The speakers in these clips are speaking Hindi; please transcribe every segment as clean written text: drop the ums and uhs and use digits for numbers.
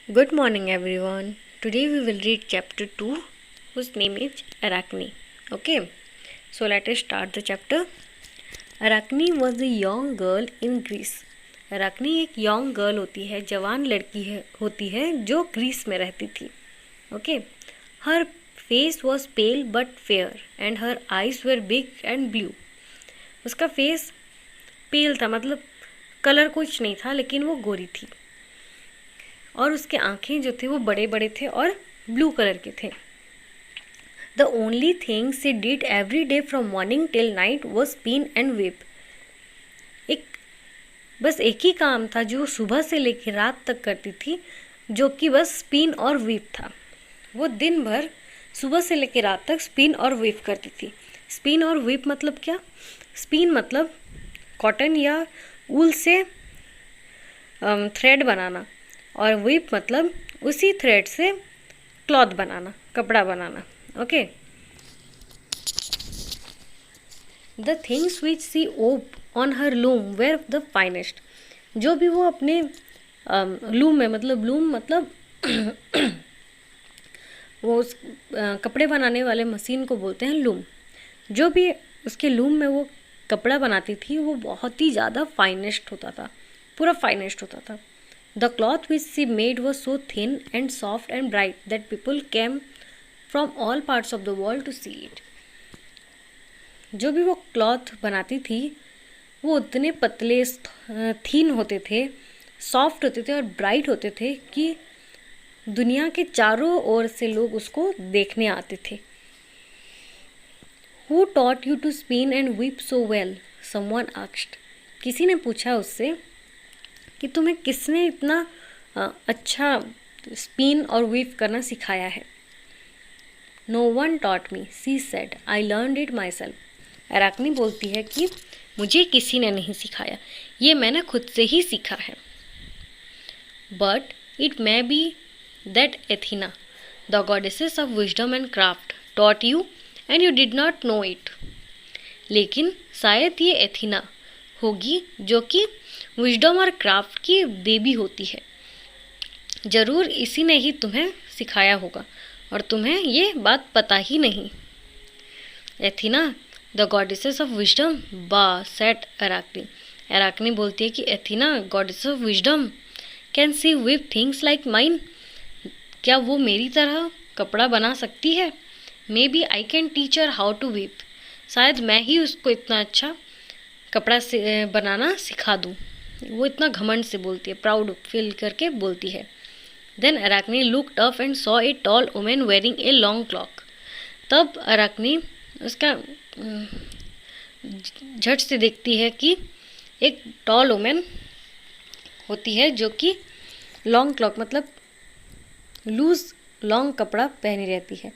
Good morning, everyone. Today we will read chapter 2, whose name is Arachne. Okay, so let us start the chapter. Arachne was a young girl in Greece. Arachne एक young girl होती है, जवान लड़की होती है जो ग्रीस में रहती थी. Okay, her face was pale but fair and her eyes were big and blue. उसका फेस पेल था, मतलब कलर कुछ नहीं था, लेकिन वो गोरी थी और उसके आँखें जो थे वो बड़े बड़े थे और ब्लू कलर के थे. The only thing she did every day from morning till night was spin and weep. बस एक ही काम था जो सुबह से लेकर रात तक करती थी, जो कि बस स्पिन और वीप था. वो दिन भर सुबह से लेकर रात तक स्पिन और वीप करती थी. स्पिन और वीप मतलब क्या? स्पिन मतलब कॉटन या ऊल से थ्रेड बनाना, और वीप मतलब उसी थ्रेड से क्लॉथ बनाना, कपड़ा बनाना. Okay. The things which she wove on her loom were the finest. जो भी वो अपने लूम में, मतलब लूम मतलब वो उस कपड़े बनाने वाले मशीन को बोलते हैं लूम. जो भी उसके लूम में वो कपड़ा बनाती थी वो बहुत ही ज़्यादा फाइनेस्ट होता था, पूरा फाइनेस्ट होता था. The cloth which she made was so thin and soft and bright that people came from all parts of the world to see it. जो भी वो क्लॉथ बनाती थी वो उतने पतले थीन होते थे, सॉफ्ट होते थे और ब्राइट होते थे कि दुनिया के चारों ओर से लोग उसको देखने आते थे. Who taught you to spin and weave so well? Someone asked. किसी ने पूछा उससे कि तुम्हें किसने इतना अच्छा स्पिन और वीव करना सिखाया है. No one taught me, she said, I learned it myself. Arachne बोलती है कि मुझे किसी ने नहीं सिखाया, ये मैंने खुद से ही सीखा है. But it may be that एथीना, the goddesses of wisdom and craft, taught you and you did not know it. लेकिन शायद ये एथीना होगी जो कि विजडम और क्राफ्ट की देवी होती है. ज़रूर इसी ने ही तुम्हें सिखाया होगा और तुम्हें ये बात पता ही नहीं. Athena, the goddesses of wisdom, but said Arachne. Arachne बोलती है कि Athena, goddess of wisdom, can she weave things like mine. क्या वो मेरी तरह कपड़ा बना सकती है? Maybe I can teach her how to weave. शायद मैं ही उसको इतना अच्छा कपड़ा से बनाना सिखा दूँ. वो इतना घमंड से बोलती है, प्राउड फील करके बोलती है. Then Arachne looked up and saw a tall woman wearing a long cloak. तब अराकनी उसका झट से देखती है कि एक टॉल वुमेन होती है जो कि लॉन्ग क्लॉक मतलब लूज लॉन्ग कपड़ा पहनी रहती है,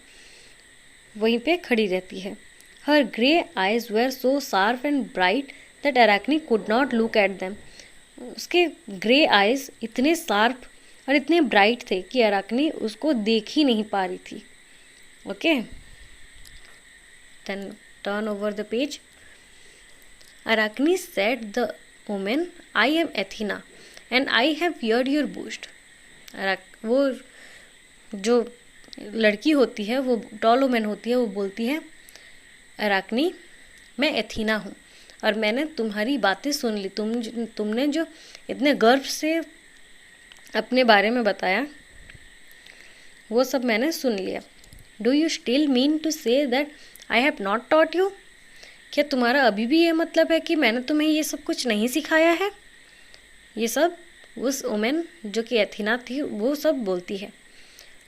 वहीं पे खड़ी रहती है. Her grey eyes were so sharp and bright that Arachne could not look at them. उसके ग्रे आइज इतने शार्प और इतने ब्राइट थे कि अराकनी उसको देख ही नहीं पा रही थी. Okay, then turn over the page. Arachne said the woman, I am Athena and I have heard your boast. वो जो लड़की होती है, वो टॉल वुमेन होती है, वो बोलती है, अराकनी, मैं एथीना हूँ और मैंने तुम्हारी बातें सुन ली. तुमने जो इतने गर्व से अपने बारे में बताया वो सब मैंने सुन लिया. Do you still mean to say that I have not taught you. क्या तुम्हारा अभी भी ये मतलब है कि मैंने तुम्हें ये सब कुछ नहीं सिखाया है? ये सब उस वुमेन जो कि एथीना थी वो सब बोलती है.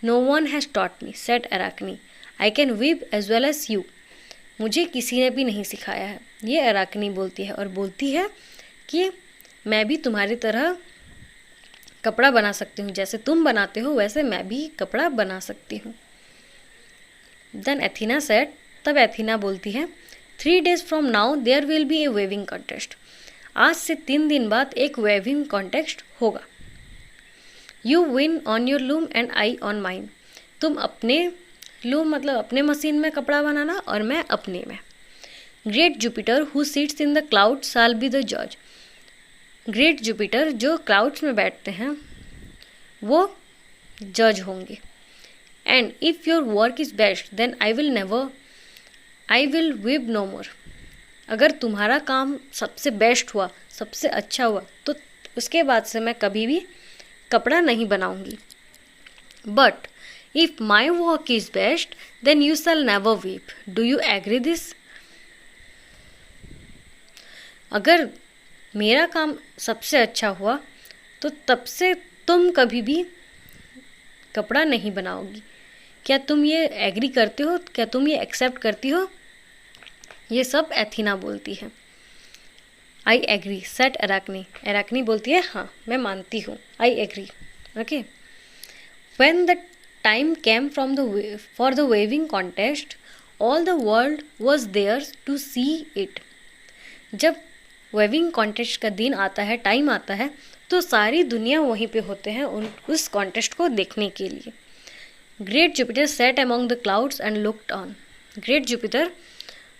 No one has taught me, said Arachne, I can weave as well as you. मुझे किसी ने भी नहीं सिखाया है, ये अराकनी बोलती है, और बोलती है कि मैं भी तुम्हारी तरह कपड़ा बना सकती हूँ. जैसे तुम बनाते हो वैसे मैं भी कपड़ा बना सकती हूँ. देन एथीना सेड, तब एथीना बोलती है, 3 days from now there will be a weaving contest. आज से 3 दिन बाद एक वेविंग कॉन्टेस्ट होगा. You weave on your loom and I on mine. तुम अपने लूम मतलब अपने मशीन में कपड़ा बनाना और मैं अपने में. Great Jupiter who sits in the cloud shall be the जज. ग्रेट जुपिटर जो क्लाउड्स में बैठते हैं वो जज होंगे। And if your work is best then I will weep no more. अगर तुम्हारा काम सबसे बेस्ट हुआ, सबसे अच्छा हुआ, तो उसके बाद से मैं कभी भी कपड़ा नहीं बनाऊंगी। But if my work is best then you shall never weep. Do you agree this? अगर मेरा काम सबसे अच्छा हुआ तो तब से तुम कभी भी कपड़ा नहीं बनाओगी। क्या तुम ये एग्री करते हो? क्या तुम ये एक्सेप्ट करती हो? ये सब एथीना बोलती है। I agree set Arachne. Arachne बोलती है हाँ मैं मानती हूँ, I agree. Okay. When the time came for the weaving contest all the world was there to see it. जब वेविंग कॉन्टेस्ट का दिन आता है, टाइम आता है, तो सारी दुनिया वहीं पे होते हैं उस कॉन्टेस्ट को देखने के लिए। Great Jupiter set among the clouds and looked on. Great Jupiter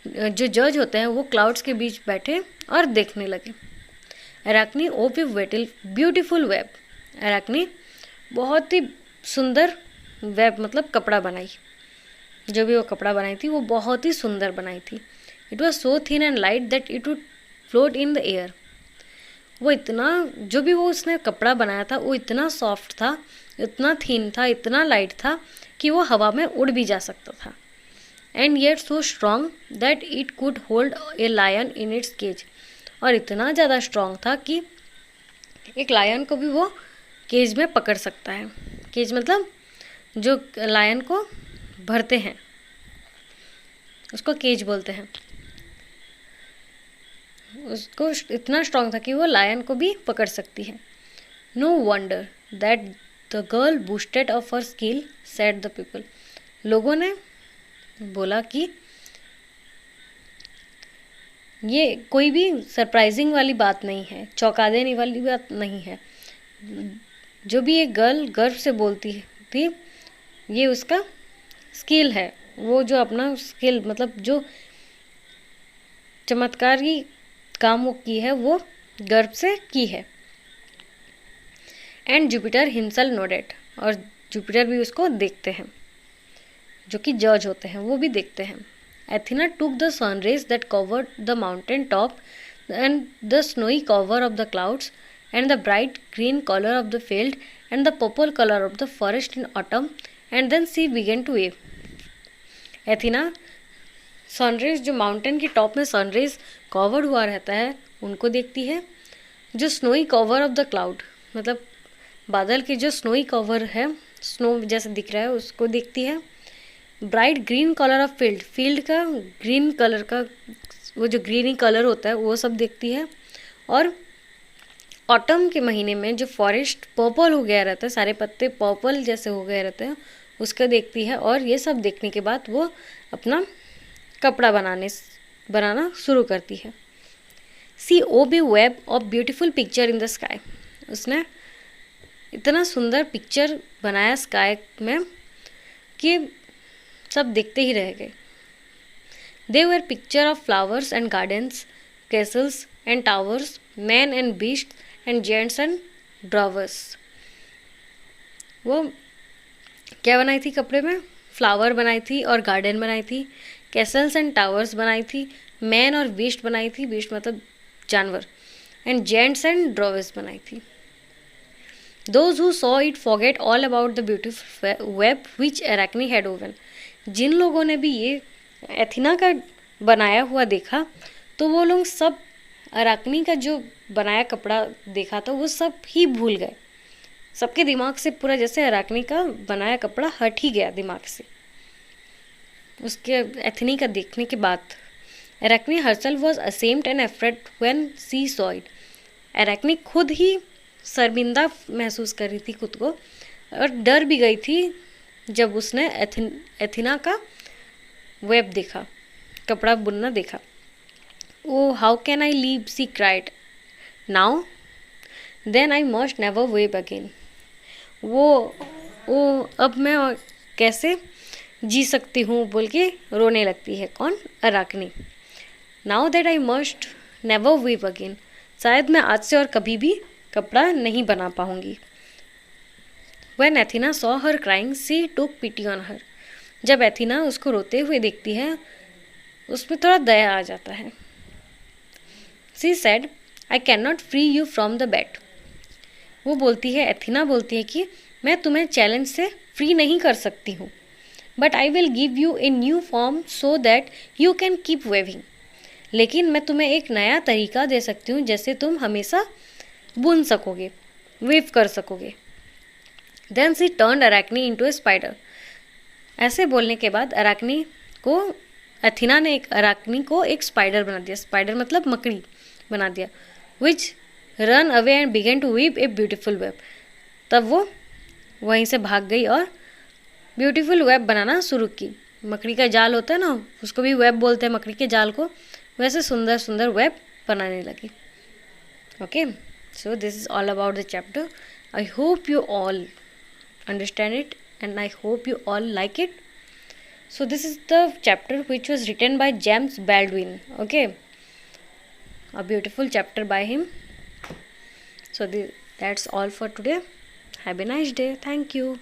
जो जज होते हैं वो क्लाउड्स के बीच बैठे और देखने लगे। अराकनी ओव ब्यूटीफुल वेब। अराकनी बहुत ही सुंदर वेब मतलब कपड़ा बनाई। जो भी वो कपड़ा बनाई थी वो बहुत ही सुंदर बनाई थी। It was so thin and light that it would float in the air. वो इतना, जो भी वो उसने कपड़ा बनाया था वो इतना सॉफ्ट था, इतना थिन था, इतना लाइट था कि वो हवा में उड़ भी जा सकता था। And yet so strong that it could hold a lion in its cage. और इतना ज़्यादा स्ट्रॉन्ग था कि एक लायन को भी वो केज में पकड़ सकता है। केज मतलब जो लायन को भरते हैं उसको केज बोलते हैं। उसको इतना स्ट्रॉन्ग था कि वो लायन को भी पकड़ सकती है। No wonder that the girl boasted of her skill said the people. लोगों ने बोला कि ये कोई भी सरप्राइजिंग वाली बात नहीं है, चौंका देने वाली बात नहीं है। जो भी ये गर्ल गर्व से बोलती थी ये उसका स्किल है। वो जो अपना स्किल मतलब जो चमत्कारी काम वो की है वो गर्व से की है। And Jupiter himself nodded. और जुपिटर भी उसको देखते हैं, जो कि जज होते हैं वो भी देखते हैं। Athena took the sun rays that covered the mountain top and the snowy cover of the clouds and the bright green colour of the field and the purple colour of the forest in autumn and then she began to weave. Athena sunrays, जो माउंटेन के टॉप में सनरेज कवर्ड हुआ रहता है उनको देखती है। जो snowy cover of the cloud मतलब बादल के जो स्नोई कवर है, स्नो जैसे दिख रहा है, उसको देखती है। Bright green colour of field का ग्रीन कलर का वो जो ग्रीनी कलर होता है वो सब देखती है। और ऑटम के महीने में जो फॉरेस्ट पर्पल हो गया रहता है, सारे पत्ते पर्पल जैसे हो गए रहते हैं, उसका देखती है। और ये सब देखने के बाद वो अपना कपड़ा बनाना शुरू करती है। She wove web of beautiful picture in the sky. उसने इतना सुंदर पिक्चर बनाया स्काई में कि सब देखते ही रह गए। They were picture of flowers and gardens, castles and towers, man and beast and giants and dwarfs. वो क्या बनाई थी कपड़े में? फ्लावर बनाई थी और गार्डन बनाई थी, कैसल्स एंड टावर्स बनाई थी, मैन और बीस्ट बनाई थी, बीस्ट मतलब जानवर, एंड जेंट्स एंड ड्रावर्स बनाई थी। Those who saw it forget all about the beautiful web which Arachne had woven. जिन लोगों ने भी ये एथीना का बनाया हुआ देखा तो वो लोग सब अराकनी का जो बनाया कपड़ा देखा था वो सब ही भूल गए। सबके दिमाग से पूरा जैसे अराकनी का बनाया कपड़ा हट ही गया दिमाग से उसके एथनी का देखने के बाद। Arachne herself was ashamed and afraid when she saw it. Arachne खुद ही शर्मिंदा महसूस कर रही थी खुद को और डर भी गई थी जब उसने एथीना का वेब देखा, कपड़ा बुनना देखा। Oh how can I live, she cried, now then I must never weave again. वो अब मैं कैसे जी सकती हूँ बोल के रोने लगती है। कौन? Arachne. Now that I must never weave again, शायद मैं आज से और कभी भी कपड़ा नहीं बना पाऊंगी। When Athena saw her crying, she took pity on her. जब एथिना उसको रोते हुए देखती है उसमें थोड़ा दया आ जाता है. She said, I cannot free you from the bed. वो बोलती है, एथिना बोलती है कि मैं तुम्हें चैलेंज से फ्री नहीं कर सकती हूँ, but I will give you a new form so that you can keep weaving. लेकिन मैं तुम्हें एक नया तरीका दे सकती हूँ जैसे तुम हमेशा बुन सकोगे, वेव कर सकोगे. देन सी टर्न्ड अराकनी इनटू ए स्पाइडर. ऐसे बोलने के बाद एथिना ने अराकनी को एक स्पाइडर बना दिया. स्पाइडर मतलब मकड़ी बना दिया. Which ran away and began to weave a beautiful web. तब वो वहीं से भाग गई और ब्यूटीफुल वेब बनाना शुरू की. मकड़ी का जाल होता है ना, उसको भी वेब बोलते हैं मकड़ी के जाल को. वैसे सुंदर सुंदर वेब बनाने लगी. Okay, so this is all about the chapter. I hope you all understand it and I hope you all like it. So this is the chapter which was written by James Baldwin. Okay, a beautiful chapter by him. So that's all for today. Have a nice day. Thank you.